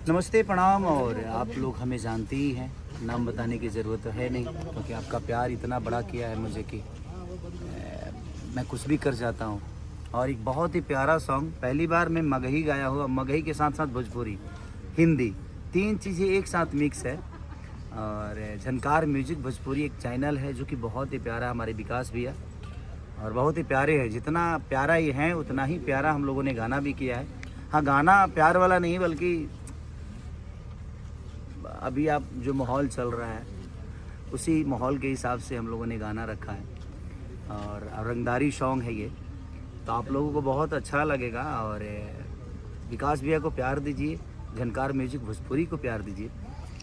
नमस्ते, प्रणाम। और आप लोग हमें जानते ही हैं, नाम बताने की ज़रूरत तो है नहीं, क्योंकि आपका प्यार इतना बड़ा किया है मुझे कि मैं कुछ भी कर जाता हूँ। और एक बहुत ही प्यारा सॉन्ग, पहली बार मैं मगही गाया हुआ, मगही के साथ साथ भोजपुरी, हिंदी, 3 चीज़ें एक साथ मिक्स है। और झनकार म्यूजिक भोजपुरी एक चैनल है जो कि बहुत ही प्यारा, हमारे विकास भैया और बहुत ही प्यारे हैं। जितना प्यारा ये हैं उतना ही प्यारा हम लोगों ने गाना भी किया है। हाँ, गाना प्यार वाला नहीं, बल्कि अभी आप जो माहौल चल रहा है उसी माहौल के हिसाब से हम लोगों ने गाना रखा है। और रंगदारी सॉन्ग है ये, तो आप लोगों को बहुत अच्छा लगेगा। और विकास भैया को प्यार दीजिए, झनकार म्यूजिक भोजपुरी को प्यार दीजिए,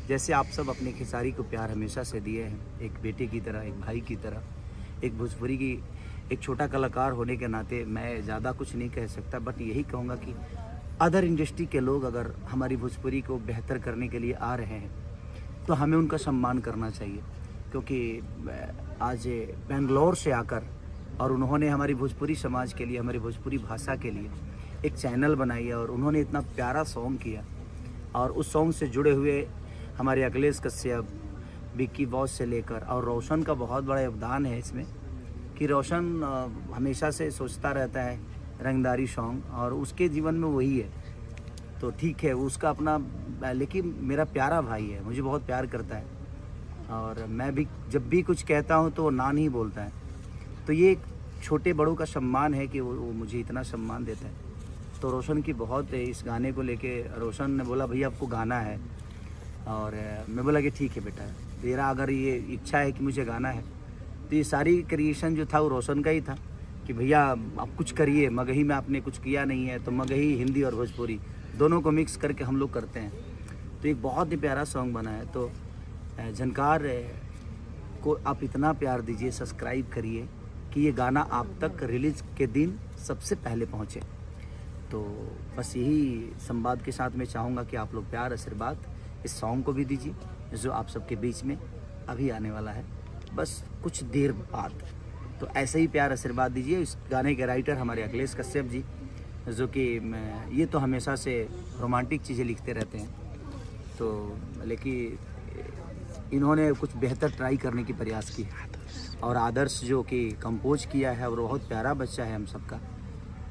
जैसे आप सब अपने खेसारी को प्यार हमेशा से दिए हैं, एक बेटे की तरह, एक भाई की तरह। एक भोजपुरी की एक छोटा कलाकार होने के नाते मैं ज़्यादा कुछ नहीं कह सकता, बट यही कहूँगा कि अदर इंडस्ट्री के लोग अगर हमारी भोजपुरी को बेहतर करने के लिए आ रहे हैं तो हमें उनका सम्मान करना चाहिए। क्योंकि आज बेंगलोर से आकर और उन्होंने हमारी भोजपुरी समाज के लिए, हमारी भोजपुरी भाषा के लिए एक चैनल बनाई है और उन्होंने इतना प्यारा सॉन्ग किया। और उस सॉन्ग से जुड़े हुए हमारे अखिलेश कश्यप, विक्की बॉस से लेकर, और रोशन का बहुत बड़ा योगदान है इसमें कि रोशन हमेशा से सोचता रहता है रंगदारी सॉन्ग, और उसके जीवन में वही है। तो ठीक है, वो उसका अपना, लेकिन मेरा प्यारा भाई है, मुझे बहुत प्यार करता है। और मैं भी जब भी कुछ कहता हूँ तो वो ना नहीं बोलता है। तो ये एक छोटे बड़ों का सम्मान है कि वो मुझे इतना सम्मान देता है। तो रोशन की बहुत इस गाने को लेके, रोशन ने बोला भैया आपको गाना है, और मैं बोला कि ठीक है बेटा, तेरा अगर ये इच्छा है कि मुझे गाना है, तो ये सारी क्रिएशन जो था वो रोशन का ही था कि भैया आप कुछ करिए। मगही में आपने कुछ किया नहीं है, तो मगही, हिंदी और भोजपुरी दोनों को मिक्स करके हम लोग करते हैं। तो एक बहुत ही प्यारा सॉन्ग बना है। तो झनकार को आप इतना प्यार दीजिए, सब्सक्राइब करिए कि ये गाना आप तक रिलीज़ के दिन सबसे पहले पहुँचे। तो बस यही संवाद के साथ मैं चाहूँगा कि आप लोग प्यार, आशीर्वाद इस सॉन्ग को भी दीजिए जो आप सबके बीच में अभी आने वाला है, बस कुछ देर बाद। तो ऐसे ही प्यार आशीर्वाद दीजिए। इस गाने के राइटर हमारे अखिलेश कश्यप जी, जो कि ये तो हमेशा से रोमांटिक चीज़ें लिखते रहते हैं, तो लेकिन इन्होंने कुछ बेहतर ट्राई करने की प्रयास की। और आदर्श जो कि कंपोज किया है, और बहुत प्यारा बच्चा है हम सबका।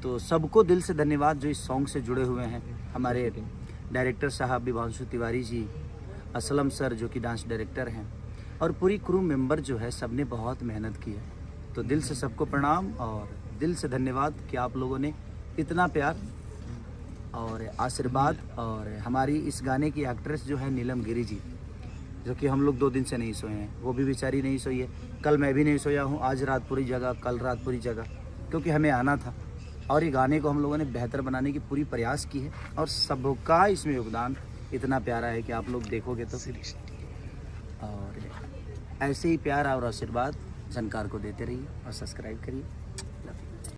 तो सबको दिल से धन्यवाद जो इस सॉन्ग से जुड़े हुए हैं। हमारे डायरेक्टर साहब विभांशु तिवारी जी, असलम सर जो कि डांस डायरेक्टर हैं, और पूरी क्रू मेंबर जो है, सब ने बहुत मेहनत की है। तो दिल से सबको प्रणाम और दिल से धन्यवाद कि आप लोगों ने इतना प्यार और आशीर्वाद। और हमारी इस गाने की एक्ट्रेस जो है नीलम गिरी जी, जो कि हम लोग 2 दिन से नहीं सोए हैं, वो भी बेचारी नहीं सोई है। कल मैं भी नहीं सोया हूँ, आज रात पूरी जगह, कल रात पूरी जगह, क्योंकि हमें आना था। और ये गाने को हम लोगों ने बेहतर बनाने की पूरी प्रयास की है, और सबका इसमें योगदान इतना प्यारा है कि आप लोग देखोगे तो फिर। और ऐसे ही प्यार और आशीर्वाद झनकार को देते रहिए और सब्सक्राइब करिए।